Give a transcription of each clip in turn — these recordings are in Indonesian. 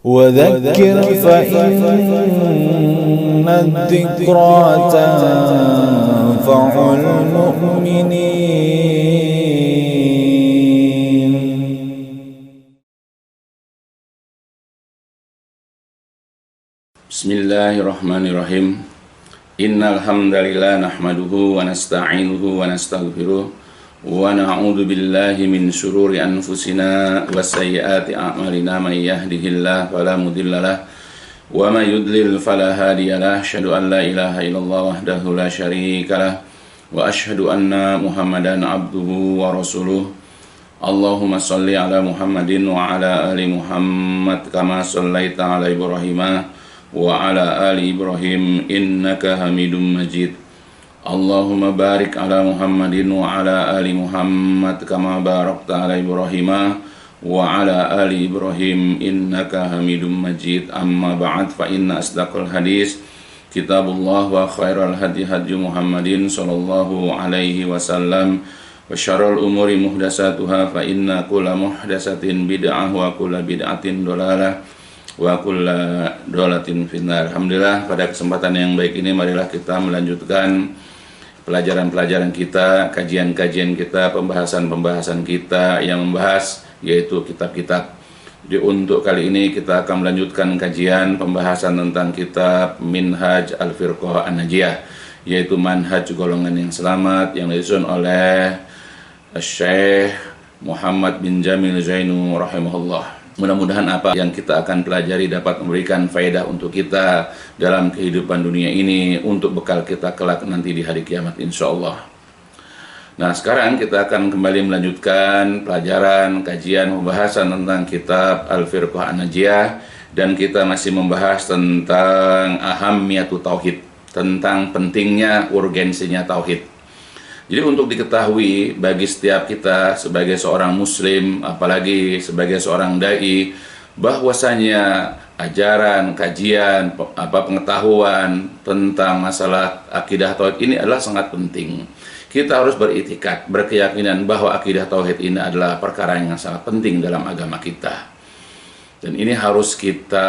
وذكر فإن الذكرى تنفع المؤمنين. Bismillahirrahmanirrahim. Innal hamdalillah nahmaduhu wa nasta'inuhu wa nastaghfiruh wa na'udzu billahi min syururi anfusina wa sayyiati a'malina may yahdihillahu fala mudhillalah wa may yudlil fala hadiyalah. Asyhadu an la ilaha illallah wahdahu la syarikalah wa asyhadu anna Muhammadan abduhu wa rasuluh. Allahumma shalli ala Muhammadin wa ala ali Muhammad kama shallaita ala Ibrahim wa ala ali Ibrahim innaka Hamidum Majid. Allahumma barik ala Muhammadin wa ala ali Muhammad kama barakta ala Ibrahim wa ala ali Ibrahim innaka Hamidum Majid. Amma ba'd, fa inna asdaqal hadis kitabullah wa khairal hadi hadi Muhammadin sallallahu alaihi wasallam wa syarrul umuri muhdatsatuha fa inna kulla muhdatsatin bid'ah wa kulla bid'atin dhalalah wa kulla dhalalatin finnar. Alhamdulillah, pada kesempatan yang baik ini marilah kita melanjutkan pelajaran-pelajaran kita, kajian-kajian kita, pembahasan-pembahasan kita yang membahas yaitu kitab-kitab. Jadi untuk kali ini kita akan melanjutkan kajian pembahasan tentang kitab Minhaj Al-Firqah An-Najiyah, yaitu manhaj golongan yang selamat yang disusun oleh Syekh Muhammad bin Jamil Zainu rahimahullah. Mudah-mudahan apa yang kita akan pelajari dapat memberikan faedah untuk kita dalam kehidupan dunia ini, untuk bekal kita kelak nanti di hari kiamat insyaallah. Nah, sekarang kita akan kembali melanjutkan pelajaran, kajian, pembahasan tentang kitab Al-Firqah An-Najiyah, dan kita masih membahas tentang ahammiyatu tauhid, tentang pentingnya, urgensinya tauhid. Jadi untuk diketahui bagi setiap kita sebagai seorang muslim, apalagi sebagai seorang dai, bahwasanya ajaran, kajian, pengetahuan tentang masalah akidah tauhid ini adalah sangat penting. Kita harus beritikad, berkeyakinan bahwa akidah tauhid ini adalah perkara yang sangat penting dalam agama kita. Dan ini harus kita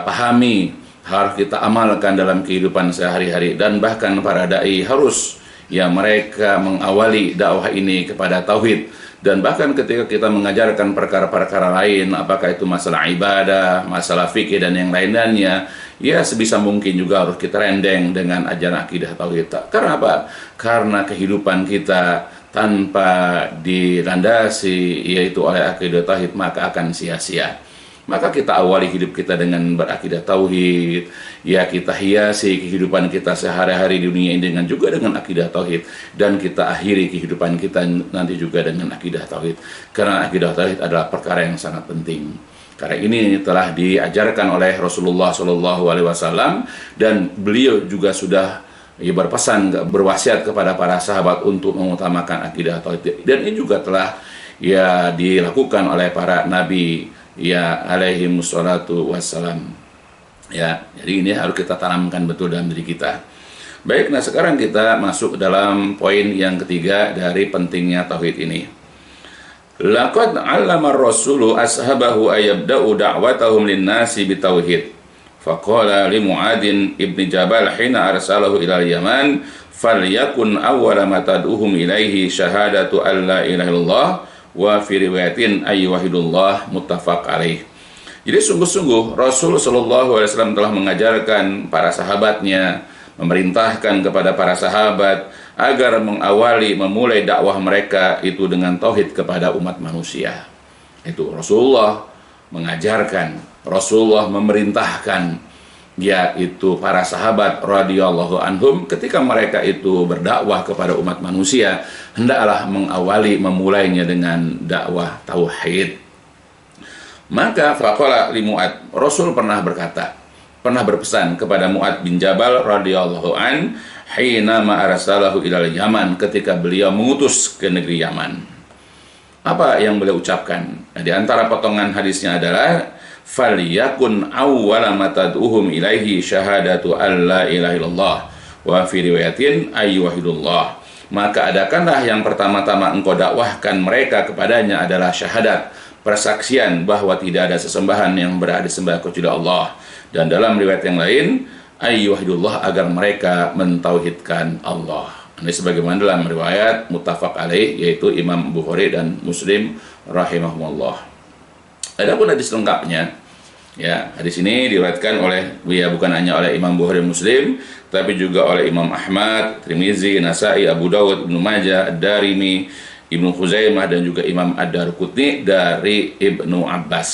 pahami, harus kita amalkan dalam kehidupan sehari-hari, dan bahkan para dai harus mereka mengawali dakwah ini kepada tauhid. Dan bahkan ketika kita mengajarkan perkara-perkara lain, apakah itu masalah ibadah, masalah fikih dan yang lainnya, sebisa mungkin juga harus kita rendeng dengan ajaran akidah tauhid. Karena apa? Karena kehidupan kita tanpa dilandasi yaitu oleh akidah tauhid maka akan sia-sia. Maka kita awali hidup kita dengan berakidah tauhid, kita hiasi kehidupan kita sehari-hari di dunia ini juga dengan akidah tauhid, dan kita akhiri kehidupan kita nanti juga dengan akidah tauhid. Karena akidah tauhid adalah perkara yang sangat penting. Karena ini telah diajarkan oleh Rasulullah SAW, dan beliau juga sudah berpesan, berwasiat kepada para sahabat untuk mengutamakan akidah tauhid. Dan ini juga telah dilakukan oleh para nabi alaihi wassalatu wassalam. Jadi ini harus kita tanamkan betul dalam diri kita. Baik, nah sekarang kita masuk dalam poin yang ketiga dari pentingnya tauhid ini. Laqad 'allama ar-rasulu ashabahu ayabda'u da'watahum lin-nasi bitauhid. Faqala li Mu'adin ibni Jabal hina arsalahu ila al-Yaman, falyakun awwala ma tad'uhum ilaihi syahadatu an la ilaha illallah wa fi riwayatin ayyuhidullah, muttafaq alaih. Jadi sungguh-sungguh Rasul sallallahu alaihi wasallam telah mengajarkan para sahabatnya, memerintahkan kepada para sahabat agar memulai dakwah mereka itu dengan tauhid kepada umat manusia. Itu Rasulullah mengajarkan, Rasulullah memerintahkan yaitu para sahabat radhiyallahu anhum ketika mereka itu berdakwah kepada umat manusia, hendaklah memulainya dengan dakwah tauhid. Maka faqala li Mu'ad, Rasul pernah berpesan kepada Mu'ad bin Jabal radhiyallahu an hina ma arsalahu ilal Yaman, ketika beliau mengutus ke negeri Yaman. Apa yang beliau ucapkan? Nah, di antara potongan hadisnya adalah falyakun awwala ma tad'uhum ilaihi syahadatu alla ilaha illallah wa fi riwayatin ayyuhidullah. Maka adakanlah yang pertama-tama engkau dakwahkan mereka kepadanya adalah syahadat persaksian bahwa tidak ada sesembahan yang berhak disembah kecuali Allah. Dan dalam riwayat yang lain, ayyuhidullah, agar mereka mentauhidkan Allah. Ini sebagaimana dalam riwayat muttafaq alaih, yaitu Imam Bukhari dan Muslim rahimahumullah. Adapun hadis lengkapnya, ya, hadis ini diriwayatkan oleh, ya, bukan hanya oleh Imam Bukhari dan Muslim, tapi juga oleh Imam Ahmad, Tirmizi, Nasai, Abu Dawud, Ibnu Majah, Ad-Darimi, Ibnu Khuzaimah, dan juga Imam Ad-Darqutni dari Ibnu Abbas.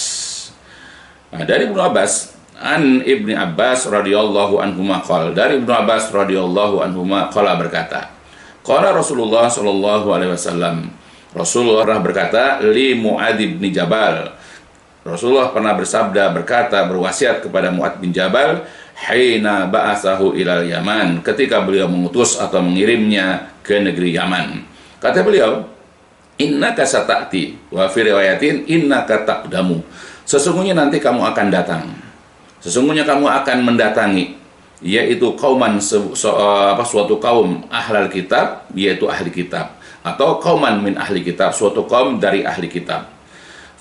Nah, dari Ibnu Abbas, an Ibni Abbas radhiyallahu anhuma qala, dari Ibnu Abbas radhiyallahu anhuma qala berkata, qala Rasulullah sallallahu alaihi wasallam, Rasulullah berkata, li Mu'adz bin Jabal, Rasulullah pernah bersabda, berkata, berwasiat kepada Mu'adz bin Jabal, hina ba'atsahu ilal Yaman, ketika beliau mengutus atau mengirimnya ke negeri Yaman. Kata beliau, innaka sata'ti, wa fi riwayatin innaka taqdamu, sesungguhnya nanti kamu akan datang, sesungguhnya kamu akan mendatangi, yaitu kauman, suatu kaum ahlal kitab, yaitu ahli kitab, atau kauman min ahli kitab, suatu kaum dari ahli kitab.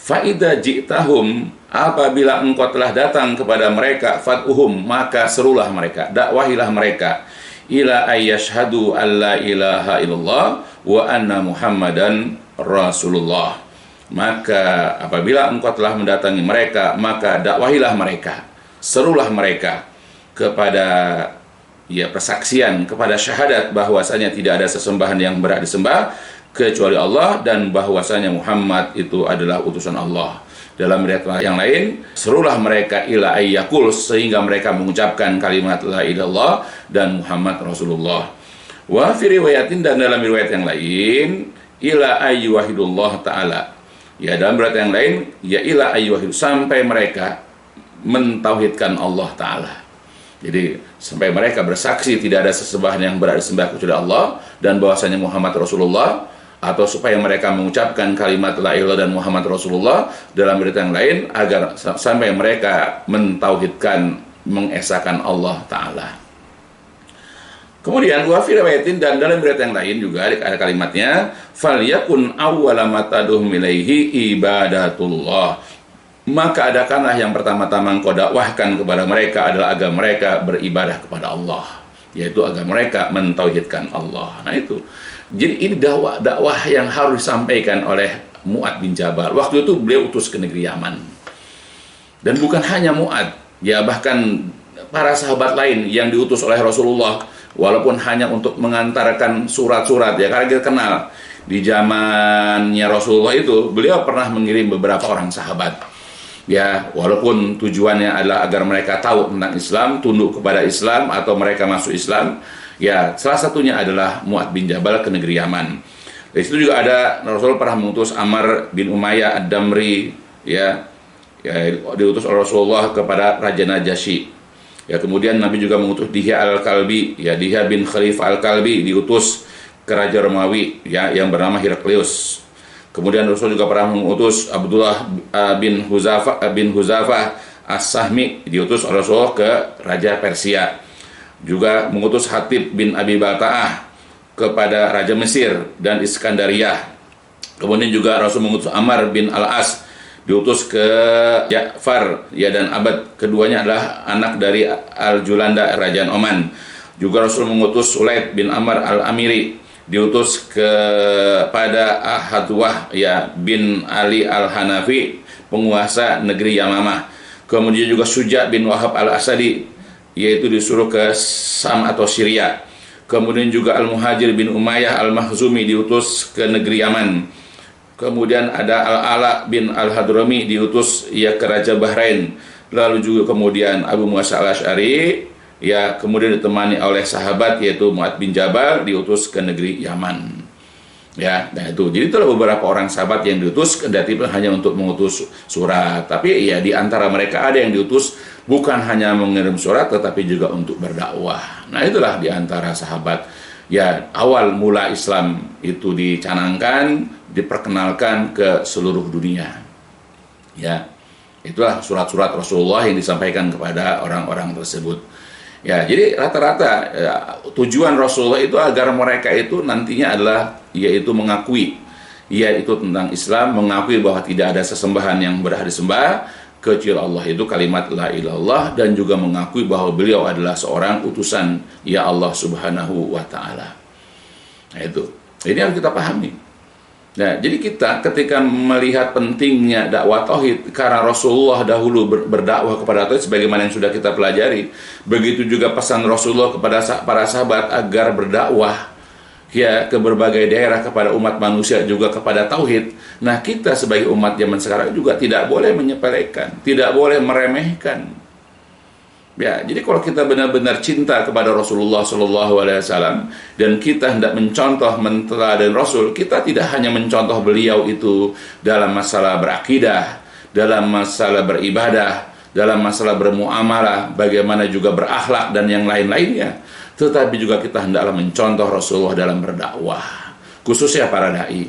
Faida ji'tahum, apabila engkau telah datang kepada mereka, fad'uhum, maka serulah mereka, dakwahilah mereka, ila ayyashhadu alla ilaha illallah wa anna muhammadan rasulullah. Maka apabila engkau telah mendatangi mereka, maka dakwahilah mereka, serulah mereka kepada, ya, persaksian, kepada syahadat bahwasanya tidak ada sesembahan yang berhak disembah kecuali Allah, dan bahwasanya Muhammad itu adalah utusan Allah. Dalam riwayat yang lain, serulah mereka ila ayyakul, sehingga mereka mengucapkan kalimat la ilallah dan Muhammad Rasulullah. Wa fi riwayatin, dan dalam riwayat yang lain, ila ayyuhidullah ta'ala, ya, dalam riwayat yang lain, ya ila ayyuhid, sampai mereka mentauhidkan Allah Ta'ala. Jadi sampai mereka bersaksi tidak ada sesembahan yang berhak disembah kecuali Allah dan bahwasanya Muhammad Rasulullah, atau supaya mereka mengucapkan kalimat la ilaha dan Muhammad Rasulullah. Dalam berita yang lain, agar sampai mereka mentauhidkan, mengesahkan Allah Ta'ala. Kemudian wa fi riwayatin, dan dalam berita yang lain juga ada kalimatnya, falyakun awwala ma tad'uhum ilaihi ibadatullah, maka adakanlah yang pertama-tama engkau dakwahkan kepada mereka adalah agar mereka beribadah kepada Allah, yaitu agar mereka mentauhidkan Allah. Nah itu, jadi ini dakwah yang harus disampaikan oleh Mu'adz bin Jabal. Waktu itu beliau utus ke negeri Yaman, dan bukan hanya Mu'adz, ya, bahkan para sahabat lain yang diutus oleh Rasulullah, walaupun hanya untuk mengantarkan surat-surat, ya, karena kita kenal di zamannya Rasulullah itu beliau pernah mengirim beberapa orang sahabat, ya, walaupun tujuannya adalah agar mereka tahu tentang Islam, tunduk kepada Islam, atau mereka masuk Islam. Ya, salah satunya adalah Mu'adz bin Jabal ke negeri Yaman. Di situ juga ada, Rasul pernah mengutus Ammar bin Umayyah Ad-Damri, ya, diutus oleh Rasulullah kepada Raja Najasyi. Ya, kemudian Nabi juga mengutus Dihya Al-Kalbi, ya, Dihya bin Khalifah Al-Kalbi diutus ke Raja Romawi, ya, yang bernama Heraklius. Kemudian Rasul juga pernah mengutus Abdullah bin Huzafah As-Sahmi, diutus oleh Rasul ke Raja Persia. Juga mengutus Hatib bin Abi Balta'ah kepada Raja Mesir dan Iskandariyah. Kemudian juga Rasul mengutus Ammar bin Al-As, diutus ke Ja'far, ya, dan abad keduanya adalah anak dari Al-Julanda, Kerajaan Oman. Juga Rasul mengutus Sulaid bin Amr Al-Amiri, diutus kepada Ahadwah, ya, bin Ali Al-Hanafi, penguasa negeri Yamamah. Kemudian juga Suja bin Wahab Al-Asadi, yaitu disuruh ke Sam atau Syria. Kemudian juga Al-Muhajir bin Umayyah Al-Mahzumi diutus ke negeri Yaman. Kemudian ada Al-Ala bin Al-Hadrami diutus, ya, ke Raja Bahrain. Lalu juga kemudian Abu Musa Al-Asy'ari, ya, kemudian ditemani oleh sahabat yaitu Mu'adz bin Jabal, diutus ke negeri Yaman. Ya, dan itu. Jadi itulah beberapa orang sahabat yang diutus, kendati hanya untuk mengutus surat. Tapi ya, di antara mereka ada yang diutus bukan hanya mengirim surat, tetapi juga untuk berdakwah. Nah, itulah di antara sahabat. Ya, awal mula Islam itu dicanangkan, diperkenalkan ke seluruh dunia. Ya, itulah surat-surat Rasulullah yang disampaikan kepada orang-orang tersebut. Ya, jadi rata-rata, ya, tujuan Rasulullah itu agar mereka itu nantinya adalah, yaitu mengakui, yaitu tentang Islam, mengakui bahwa tidak ada sesembahan yang berhak disembah kecuali Allah, itu kalimat la ilallah, dan juga mengakui bahwa beliau adalah seorang utusan ya Allah Subhanahu wa taala. Nah, itu. Ini harus kita pahami. Nah, jadi kita ketika melihat pentingnya dakwah tauhid, karena Rasulullah dahulu berdakwah kepada tauhid sebagaimana yang sudah kita pelajari, begitu juga pesan Rasulullah kepada para sahabat agar berdakwah ya ke berbagai daerah kepada umat manusia juga kepada tauhid. Nah, kita sebagai umat zaman sekarang juga tidak boleh menyepelekan, tidak boleh meremehkan. Ya, jadi kalau kita benar-benar cinta kepada Rasulullah SAW dan kita hendak mencontoh menteladan Rasul, kita tidak hanya mencontoh beliau itu dalam masalah berakidah, dalam masalah beribadah, dalam masalah bermuamalah, bagaimana juga berakhlak dan yang lain-lainnya, tetapi juga kita hendaklah mencontoh Rasulullah dalam berdakwah, khususnya para dai,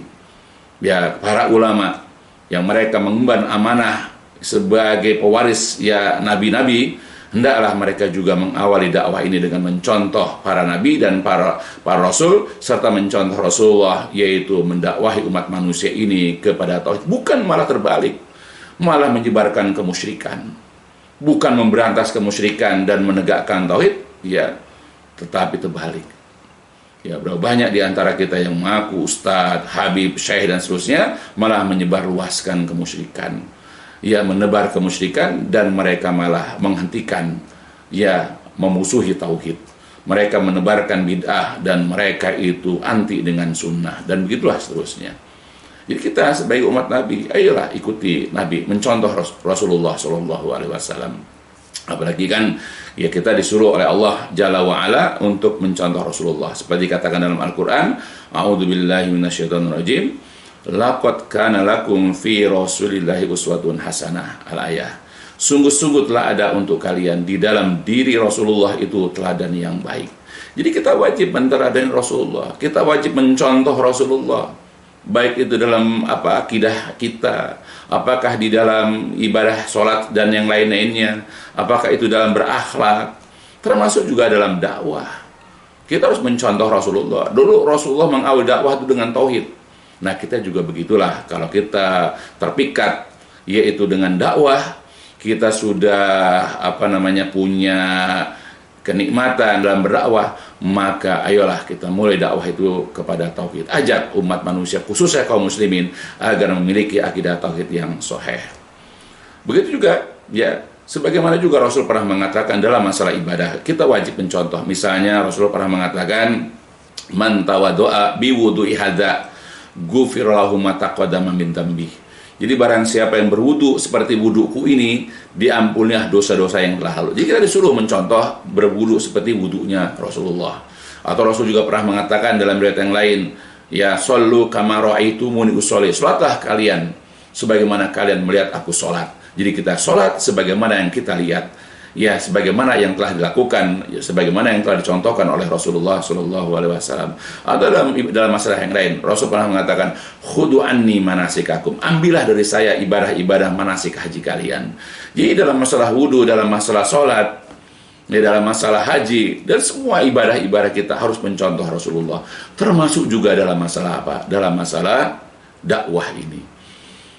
ya para ulama yang mereka mengemban amanah sebagai pewaris ya nabi-nabi. Hendaklah mereka juga mengawali dakwah ini dengan mencontoh para nabi dan para rasul, serta mencontoh Rasulullah, yaitu mendakwahi umat manusia ini kepada tauhid, bukan malah terbalik, malah menyebarkan kemusyrikan, bukan memberantas kemusyrikan dan menegakkan tauhid, ya, tetapi terbalik. Ya, berapa banyak di antara kita yang mengaku ustadz, habib, syekh dan seterusnya, malah menyebarluaskan kemusyrikan. Ya, menebar kemusyrikan, dan mereka malah menghentikan, ya, memusuhi tauhid. Mereka menebarkan bid'ah dan mereka itu anti dengan sunnah, dan begitulah seterusnya. Jadi kita sebagai umat Nabi, ayolah ikuti Nabi, mencontoh Rasulullah SAW. Apalagi kan ya kita disuruh oleh Allah Jalla wa'ala untuk mencontoh Rasulullah, seperti dikatakan dalam Al-Quran, a'udzubillahi minasyaitonirrajim, laqad kana lakum fi rasulillahi uswatun hasanah, al-ayah. Sungguh-sungguh telah ada untuk kalian di dalam diri Rasulullah itu teladan yang baik. Jadi kita wajib meneladani Rasulullah, kita wajib mencontoh Rasulullah, baik itu dalam akidah kita, apakah di dalam ibadah sholat dan yang lain-lainnya, apakah itu dalam berakhlak, termasuk juga dalam dakwah. Kita harus mencontoh Rasulullah. Dulu Rasulullah mengawali dakwah itu dengan tauhid. Nah, kita juga begitulah. Kalau kita terpikat yaitu dengan dakwah, kita sudah punya kenikmatan dalam berdakwah, maka ayolah kita mulai dakwah itu kepada tauhid. Ajak umat manusia, khususnya kaum muslimin, agar memiliki akidah tauhid yang sahih. Begitu juga ya, sebagaimana juga Rasul pernah mengatakan dalam masalah ibadah, kita wajib mencontoh. Misalnya Rasul pernah mengatakan, man tawaddo'a bi wudu'i hadza ghufira lahu ma taqaddama min dzambi. Jadi barang siapa yang berwudu seperti wuduku ini, diampunilah dosa-dosa yang telah lalu. Jadi kita disuruh mencontoh berwudu seperti wudunya Rasulullah. Atau Rasul juga pernah mengatakan dalam riwayat yang lain, ya sallu kama ra'aitumuni usolli, salatlah kalian sebagaimana kalian melihat aku salat. Jadi kita salat sebagaimana yang kita lihat, ya sebagaimana yang telah dilakukan, ya, sebagaimana yang telah dicontohkan oleh Rasulullah SAW. Atau dalam masalah yang lain, Rasul pernah mengatakan, khudu anni manasikakum, ambillah dari saya ibadah-ibadah manasik haji kalian. Jadi dalam masalah wudu, dalam masalah sholat, ya, dalam masalah haji, dan semua ibadah-ibadah kita harus mencontoh Rasulullah. Termasuk juga dalam masalah apa? Dalam masalah dakwah ini.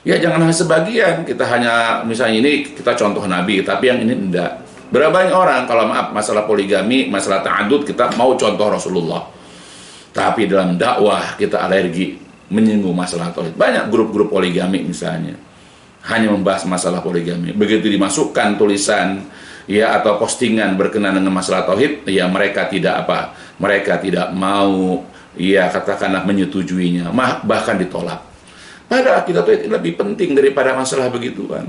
Ya, jangan hanya sebagian, kita hanya misalnya ini kita contoh Nabi, tapi yang ini enggak. Berapa banyak orang kalau masalah poligami, masalah ta'adud kita mau contoh Rasulullah, tapi dalam dakwah kita alergi menyinggung masalah tauhid. Banyak grup-grup poligami misalnya hanya membahas masalah poligami. Begitu dimasukkan tulisan ya atau postingan berkenaan dengan masalah tauhid, ya mereka tidak mereka tidak mau ya katakanlah menyetujuinya, bahkan ditolak. Padahal akidah tauhid lebih penting daripada masalah begituan.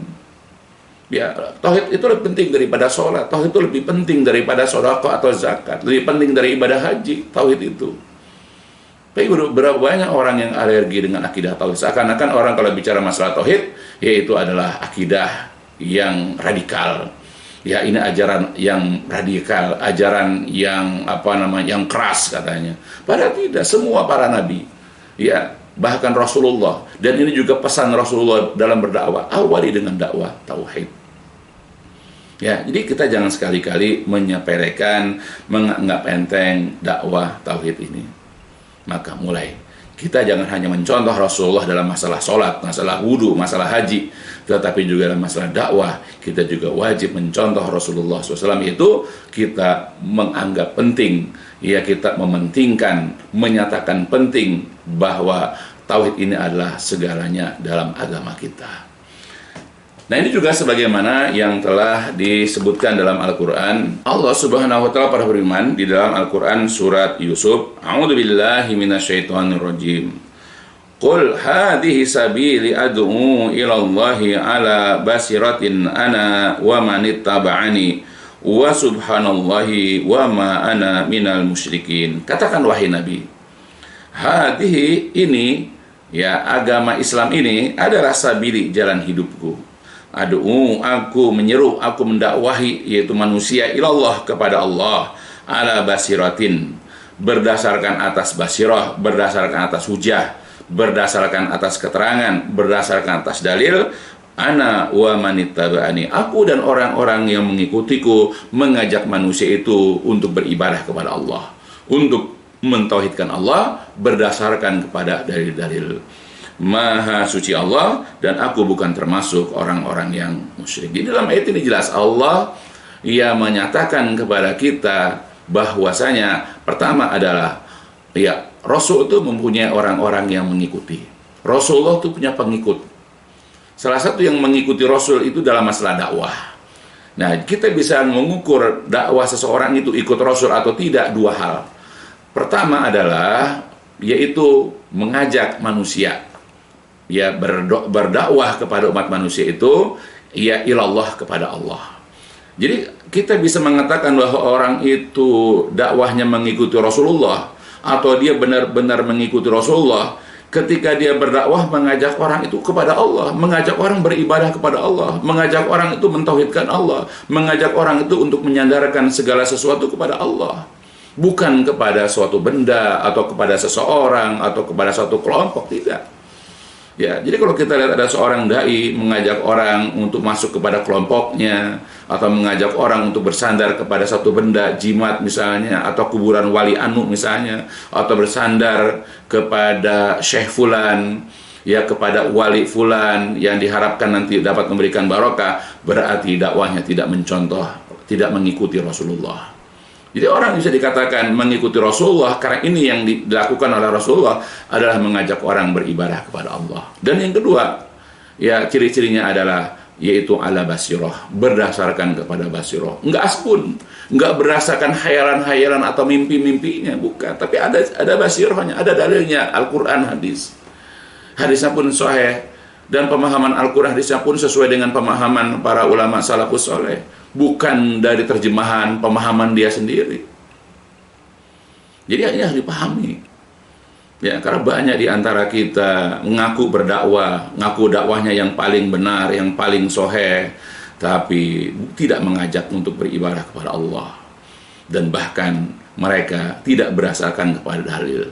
Ya, tauhid itu lebih penting daripada sholat, tauhid itu lebih penting daripada sedekah atau zakat, lebih penting dari ibadah haji, tauhid itu. Tapi berapa banyak orang yang alergi dengan akidah tauhid. Seakan-akan orang kalau bicara masalah tauhid, yaitu adalah akidah yang radikal. Ya, ini ajaran yang radikal, ajaran yang yang keras katanya. Padahal tidak, semua para nabi, ya, bahkan Rasulullah, dan ini juga pesan Rasulullah dalam berdakwah, awali dengan dakwah tauhid. Ya, jadi kita jangan sekali-kali menyepelekan, menganggap enteng dakwah tauhid ini. Maka mulai. Kita jangan hanya mencontoh Rasulullah dalam masalah sholat, masalah wudhu, masalah haji, tetapi juga dalam masalah dakwah. Kita juga wajib mencontoh Rasulullah SAW, yaitu kita menganggap penting, ya kita mementingkan, menyatakan penting bahwa tauhid ini adalah segalanya dalam agama kita. Nah, ini juga sebagaimana yang telah disebutkan dalam Al-Quran. Allah Subhanahu wa Ta'ala berfirman di dalam Al-Quran surat Yusuf, A'udzubillahi minasyaitonirrajim. Qul hadhihi sabili ad'u ila Allahi ala basiratin ana wa manittaba'ani wa subhanallahi wa ma ana minal musyrikin. Katakan wahai Nabi, hadhihi ini, ya agama Islam ini adalah sabili, jalan hidupku. Adu'u, aku menyeru, aku mendakwahi, yaitu manusia ilallah, kepada Allah, ala basiratin, berdasarkan atas basirah, berdasarkan atas hujah, berdasarkan atas keterangan, berdasarkan atas dalil, ana wa manittaba'ani, aku dan orang-orang yang mengikutiku, mengajak manusia itu untuk beribadah kepada Allah, untuk mentauhidkan Allah berdasarkan kepada dalil-dalil. Maha suci Allah, dan aku bukan termasuk orang-orang yang musyrik. Di dalam ayat ini jelas Allah ia menyatakan kepada kita bahwasanya pertama adalah, ya, Rasul itu mempunyai orang-orang yang mengikuti. Rasulullah itu punya pengikut. Salah satu yang mengikuti Rasul itu dalam masalah dakwah. Nah, kita bisa mengukur dakwah seseorang itu ikut Rasul atau tidak dua hal. Pertama adalah yaitu mengajak manusia, ya, berdakwah kepada umat manusia itu, ya, ilallah, kepada Allah. Jadi kita bisa mengatakan bahwa orang itu dakwahnya mengikuti Rasulullah, atau dia benar-benar mengikuti Rasulullah ketika dia berdakwah mengajak orang itu kepada Allah, mengajak orang beribadah kepada Allah, mengajak orang itu mentauhidkan Allah, mengajak orang itu untuk menyandarkan segala sesuatu kepada Allah, bukan kepada suatu benda atau kepada seseorang atau kepada suatu kelompok, tidak. Ya, jadi kalau kita lihat ada seorang dai mengajak orang untuk masuk kepada kelompoknya, atau mengajak orang untuk bersandar kepada satu benda, jimat misalnya, atau kuburan wali anu misalnya, atau bersandar kepada syekh fulan, ya, kepada wali fulan yang diharapkan nanti dapat memberikan barokah, berarti dakwahnya tidak mencontoh, tidak mengikuti Rasulullah. Jadi orang bisa dikatakan mengikuti Rasulullah karena ini yang dilakukan oleh Rasulullah adalah mengajak orang beribadah kepada Allah. Dan yang kedua, ya, ciri-cirinya adalah yaitu ala basirah, berdasarkan kepada basirah. Enggak aspun, enggak berdasarkan khayalan-khayalan atau mimpi-mimpinya, bukan. Tapi ada basirahnya, ada dalilnya, Al-Quran, hadis. Hadisnya pun sahih, dan pemahaman Al-Quran hadisnya pun sesuai dengan pemahaman para ulama salafus soleh, bukan dari terjemahan pemahaman dia sendiri. Jadi ini harus dipahami, ya, karena banyak di antara kita mengaku berdakwah, ngaku dakwahnya yang paling benar, yang paling sahih, tapi tidak mengajak untuk beribadah kepada Allah, dan bahkan mereka tidak berdasarkan kepada dalil.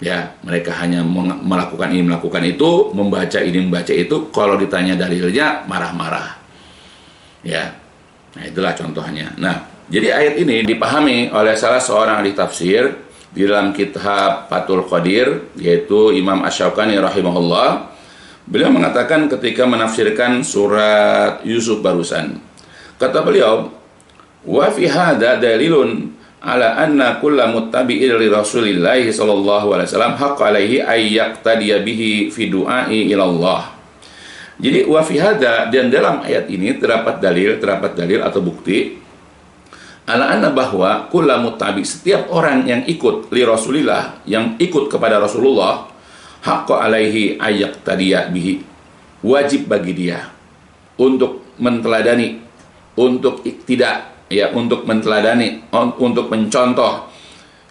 Ya, mereka hanya melakukan ini, melakukan itu, membaca ini, membaca itu. Kalau ditanya dalilnya, marah-marah. Ya, nah itulah contohnya. Nah, jadi ayat ini dipahami oleh salah seorang ahli tafsir di dalam kitab Fathul Qadir, yaitu Imam Asy-Syaukani rahimahullah. Beliau mengatakan ketika menafsirkan surat Yusuf barusan, kata beliau, wa fi hadza dalilun ala anna kulla muttabi'in li Rasulillah sallallahu alaihi wasallam haqq alaihi ay yaqtadiya bihi fi du'ai ila Allah. Jadi wa fi hadza, dan dalam ayat ini terdapat dalil atau bukti ala anna, bahwa kulla muttabi, setiap orang yang ikut li Rasulillah, yang ikut kepada Rasulullah, haqq alaihi ay yaqtadiya bihi, wajib bagi dia untuk menteladani, untuk tidak, ya, untuk menteladani, untuk mencontoh,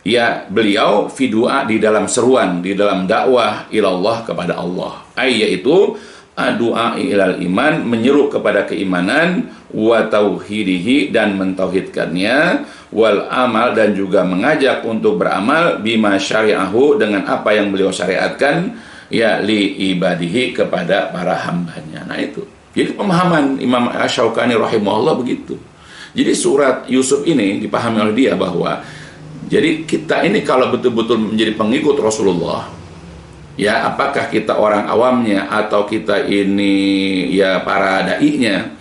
ya, beliau fi du'a, di dalam seruan, di dalam dakwah ilallah, kepada Allah, yaitu du'a ilal iman, menyeru kepada keimanan, wa tauhidihi, dan mentauhidkannya, wal amal, dan juga mengajak untuk beramal, bima syari'ahu, dengan apa yang beliau syariatkan, ya, li ibadihi, kepada para hambanya. Nah itu, jadi pemahaman Imam Asy-Syaukani rahimahullah begitu. Jadi surat Yusuf ini dipahami oleh dia bahwa Jadi kita ini kalau betul-betul menjadi pengikut Rasulullah, ya apakah kita orang awamnya atau kita ini ya para dai-nya,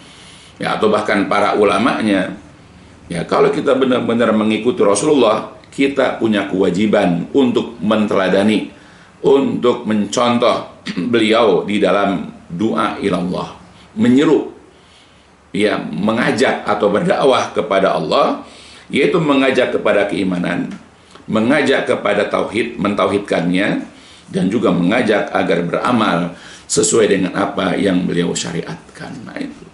ya atau bahkan para ulamanya, ya kalau kita benar-benar mengikuti Rasulullah, kita punya kewajiban untuk menteladani, untuk mencontoh beliau di dalam doa ilallah, menyeru, ya mengajak atau berdakwah kepada Allah, yaitu mengajak kepada keimanan, mengajak kepada tauhid, mentauhidkannya, dan juga mengajak agar beramal sesuai dengan apa yang beliau syariatkan. Nah itu.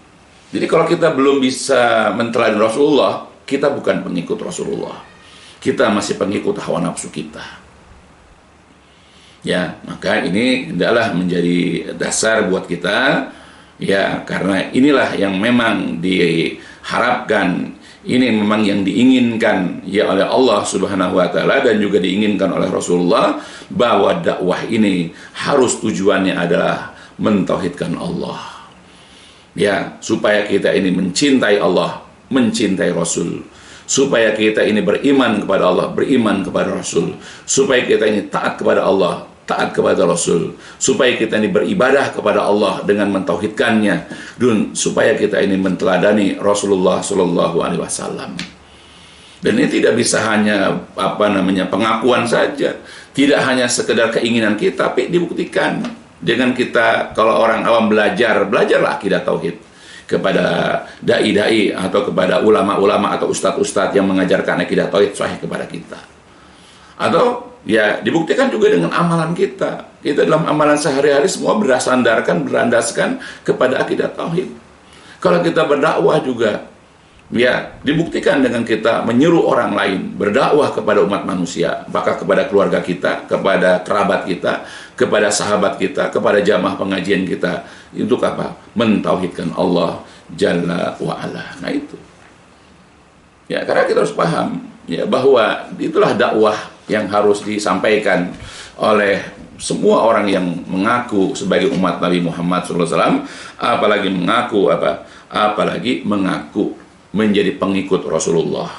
Jadi kalau kita belum bisa menteladani Rasulullah, kita bukan pengikut Rasulullah. Kita masih pengikut hawa nafsu kita. Ya, maka ini hendaklah menjadi dasar buat kita, ya, karena inilah yang memang diharapkan, ini memang yang diinginkan ya oleh Allah Subhanahu wa taala dan juga diinginkan oleh Rasulullah, bahwa dakwah ini harus tujuannya adalah mentauhidkan Allah. Ya, supaya kita ini mencintai Allah, mencintai Rasul, supaya kita ini beriman kepada Allah, beriman kepada Rasul, supaya kita ini taat kepada Allah, taat kepada Rasul, supaya kita ini beribadah kepada Allah dengan mentauhidkannya, dan supaya kita ini menteladani Rasulullah Shallallahu Alaihi Wasallam. Dan ini tidak bisa hanya pengakuan saja, tidak hanya sekedar keinginan kita, tapi dibuktikan dengan kita. Kalau orang awam belajarlah akidah tauhid kepada dai-dai atau kepada ulama-ulama atau ustadz-ustadz yang mengajarkan akidah tauhid sahih kepada kita. Atau ya dibuktikan juga dengan amalan kita. Kita dalam amalan sehari-hari semua berlandaskan kepada akidah tauhid. Kalau kita berdakwah juga, ya dibuktikan dengan kita menyeru orang lain berdakwah kepada umat manusia, bahkan kepada keluarga kita, kepada kerabat kita, kepada sahabat kita, kepada jamaah pengajian kita. Untuk apa? Mentauhidkan Allah Jalla wa'ala. Nah itu. Ya, karena kita harus paham ya bahwa itulah dakwah yang harus disampaikan oleh semua orang yang mengaku sebagai umat Nabi Muhammad SAW, apalagi mengaku menjadi pengikut Rasulullah.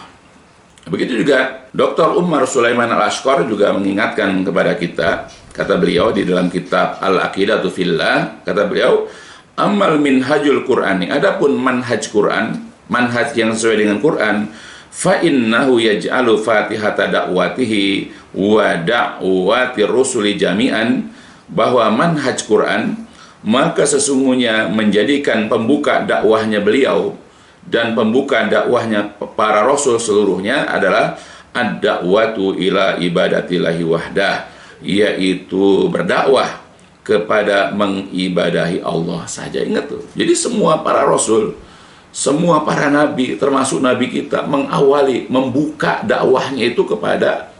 Begitu juga Dr. Umar Sulaiman Al-Ashqar juga mengingatkan kepada kita, kata beliau di dalam kitab Al-Aqidatu Fillah, kata beliau, amal minhajul Qur'ani, adapun manhaj Qur'an, manhaj yang sesuai dengan Qur'an, fa innahu yaj'alu fatihata da'watihi wa da'wati rusuli jami'an, bahwa manhaj Quran maka sesungguhnya menjadikan pembuka dakwahnya beliau dan pembuka dakwahnya para rasul seluruhnya adalah ad-da'watu ila ibadatillahi wahdah, yaitu berdakwah kepada mengibadahi Allah saja. Ingat tuh. Jadi semua para rasul, semua para nabi, termasuk nabi kita, mengawali, membuka dakwahnya itu kepada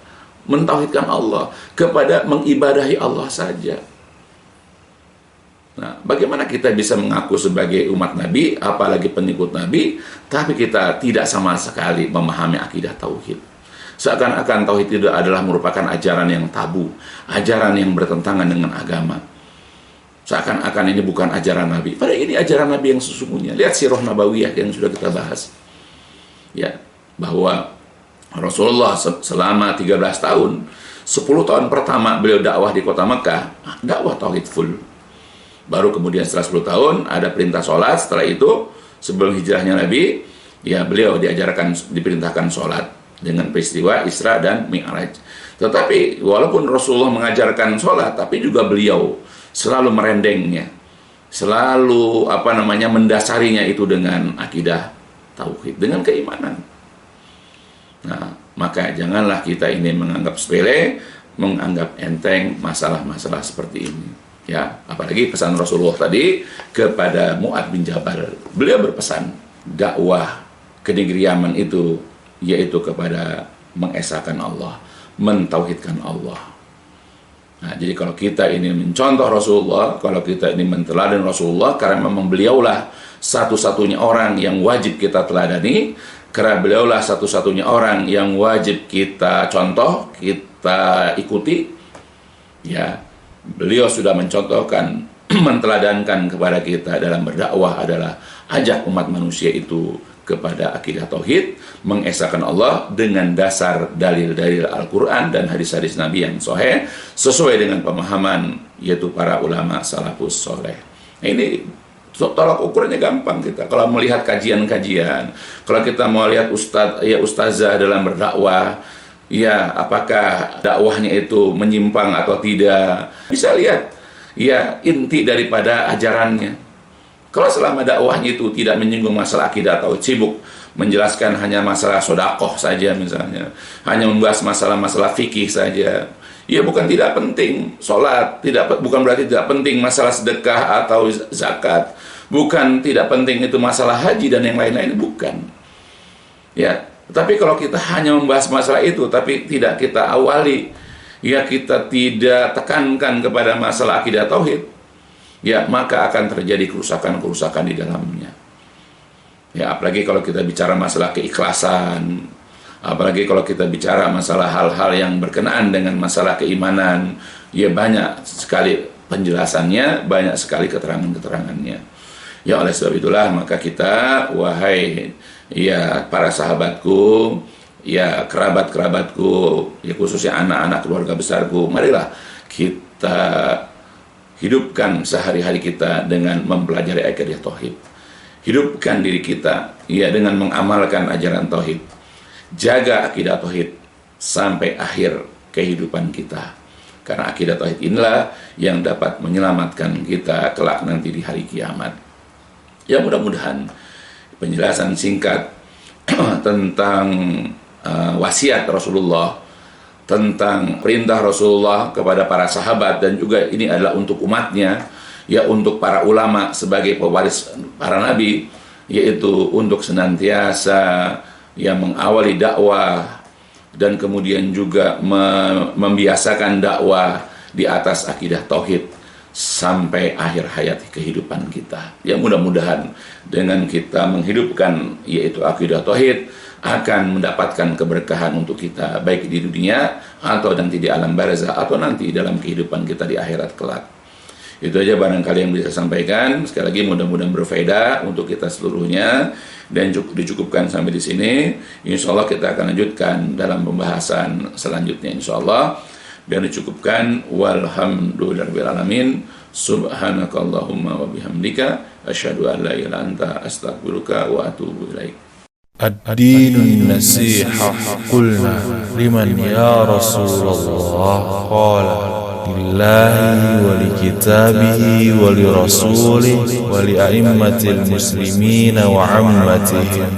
mentauhidkan Allah, kepada mengibadahi Allah saja. Nah, bagaimana kita bisa mengaku sebagai umat nabi, apalagi pengikut nabi, tapi kita tidak sama sekali memahami akidah tauhid. Seakan-akan tauhid itu adalah merupakan ajaran yang tabu, ajaran yang bertentangan dengan agama. Seakan-akan ini bukan ajaran Nabi. Padahal ini ajaran Nabi yang sesungguhnya. Lihat sirah nabawiyah yang sudah kita bahas. Ya, bahwa Rasulullah selama 13 tahun, 10 tahun pertama beliau dakwah di kota Mekah, dakwah tauhid full. Baru kemudian setelah 10 tahun ada perintah sholat. Setelah itu, sebelum hijrahnya Nabi, ya beliau diperintahkan sholat dengan peristiwa Isra dan Mi'raj. Tetapi walaupun Rasulullah mengajarkan sholat, tapi juga beliau selalu merendengnya, selalu mendasarinya itu dengan akidah tauhid, dengan keimanan. Nah, maka janganlah kita ini menganggap sepele, menganggap enteng masalah-masalah seperti ini. Ya, apalagi pesan Rasulullah tadi kepada Mu'adz bin Jabal. Beliau berpesan dakwah ke negeri Yaman itu yaitu kepada mengesahkan Allah, mentauhidkan Allah. Nah, jadi kalau kita ini mencontoh Rasulullah, kalau kita ini menteladani Rasulullah, karena memang beliaulah satu-satunya orang yang wajib kita teladani, karena beliaulah satu-satunya orang yang wajib kita contoh, kita ikuti. Ya, beliau sudah mencontohkan, menteladankan kepada kita dalam berdakwah adalah ajak umat manusia itu kepada akidah tauhid, mengesahkan Allah dengan dasar dalil-dalil Al-Quran dan hadis-hadis Nabi yang sahih sesuai dengan pemahaman yaitu para ulama salafus soleh. Ini tolak ukurnya gampang kita. Kalau melihat kajian-kajian, kalau kita mau lihat ustazah dalam berdakwah, ya apakah dakwahnya itu menyimpang atau tidak, bisa lihat ya inti daripada ajarannya. Kalau selama dakwahnya itu tidak menyinggung masalah akidah atau sibuk menjelaskan hanya masalah sodakoh saja misalnya, hanya membahas masalah-masalah fikih saja, ya bukan tidak penting sholat, bukan berarti tidak penting masalah sedekah atau zakat, bukan tidak penting itu masalah haji dan yang lain-lain, bukan. Ya, tapi kalau kita hanya membahas masalah itu tapi tidak kita awali, ya kita tidak tekankan kepada masalah akidah tauhid, ya maka akan terjadi kerusakan-kerusakan di dalamnya. Ya apalagi kalau kita bicara masalah keikhlasan, apalagi kalau kita bicara masalah hal-hal yang berkenaan dengan masalah keimanan, ya banyak sekali penjelasannya, banyak sekali keterangan-keterangannya. Ya oleh sebab itulah maka kita, wahai ya para sahabatku, ya kerabat-kerabatku, ya khususnya anak-anak keluarga besarku, marilah kita hidupkan sehari-hari kita dengan mempelajari akidah tauhid. Hidupkan diri kita ya dengan mengamalkan ajaran tauhid. Jaga akidah tauhid sampai akhir kehidupan kita. Karena akidah tauhid inilah yang dapat menyelamatkan kita kelak nanti di hari kiamat. Ya mudah-mudahan penjelasan singkat tentang wasiat Rasulullah, tentang perintah Rasulullah kepada para sahabat, dan juga ini adalah untuk umatnya, ya untuk para ulama sebagai pewaris para nabi, yaitu untuk senantiasa yang mengawali dakwah dan kemudian juga membiasakan dakwah di atas akidah tauhid sampai akhir hayat kehidupan kita. Ya mudah-mudahan dengan kita menghidupkan yaitu akidah tauhid akan mendapatkan keberkahan untuk kita baik di dunia atau nanti di alam barzah atau nanti dalam kehidupan kita di akhirat kelak. Itu aja barangkali yang bisa saya sampaikan. Sekali lagi mudah-mudahan berfaedah untuk kita seluruhnya dan dicukupkan sampai di sini. Insya Allah kita akan lanjutkan dalam pembahasan selanjutnya insya Allah. Biar dicukupkan. Walhamdulillahirabbil alamin. Subhanakallahumma wa bihamdika asyhadu an la ilaha illa anta astaghfiruka wa atubu ilaik. الدين النصيحة قلنا لمن يا رسول الله قال لله ولكتابه ولرسوله ولأئمة المسلمين وعمتهم